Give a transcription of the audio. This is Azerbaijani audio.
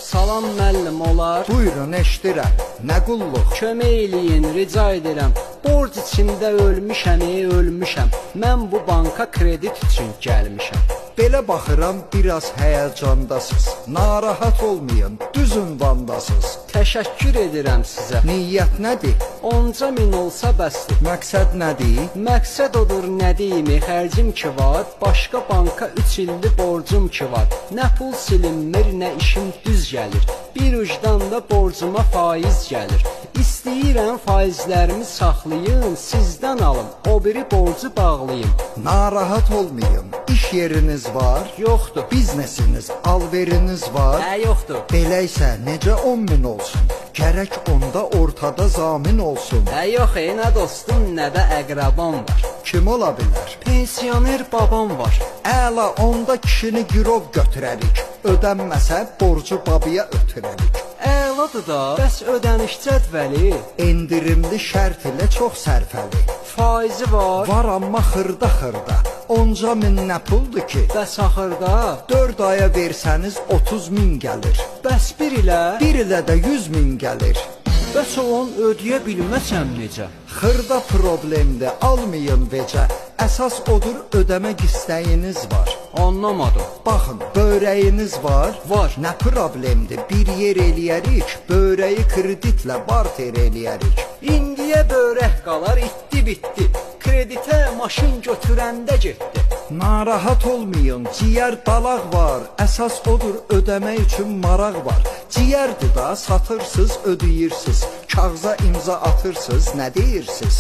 Salam müəllim olar. Buyurun, eşdirəm. Nə qulluq? Kömək eləyin, rica edirəm. Borc içində ölmüşəm, ölmüşəm. Mən bu banka kredit üçün gəlmişəm. Belə baxıram, biraz həyəcandasınız. Narahat olmayın, düz ünvandasınız. Təşəkkür edirəm sizə. Niyyət nədir? 10.000 olsa bəsdir. Məqsəd nədir? Məqsəd odur nə deyim, xərcim ki var. Başqa banka 3 ildir borcum ki var. Nə pul silinmir, nə işim düz gəlir. Bir ucdan da borcuma faiz gəlir. İstəyirəm faizlərimi saxlayın, sizdən alım, o biri borcu bağlayım. Narahat olmayın, iş yeriniz var. Yoxdur. Biznesiniz, alveriniz var. Yoxdur. Belə isə necə 10.000 olsun? Gərək onda ortada zamin olsun. Yox, nə dostum, nə də əqrabam var. Kim ola bilər? Pensioner babam var. Əla, onda kişini girov götürərik. Ödənməsə borcu babaya ötürərik. Əladır da, bəs ödəniş cədvəli? Endirimli şərt ilə çox sərfəli. Faizi var. Var amma xırda. 10.000 nə puldur ki? Bəs axırda? 4 aya versəniz 30.000 gəlir. Bəs bir ilə? Bir ilə də 100.000 gəlir. Bəs onu ödəyə bilməsəm necə? Xırda problemdir, almayın vecə. Əsas odur, ödəmək istəyiniz var. Anlamadım. Baxın, börəyiniz var. Var. Nə problemdir, bir yer eləyərik. Börəyi kreditlə barter eləyərik. İndiyə börək qalar, itdi bitdi. Kreditə maşın götürəndə getdi. Narahat olmayın, ciyər dalaq var. Əsas odur, ödəmək üçün maraq var. Ciyərdir da, satırsız, ödəyirsiniz. Kağıza imza atırsınız, nə deyirsiniz?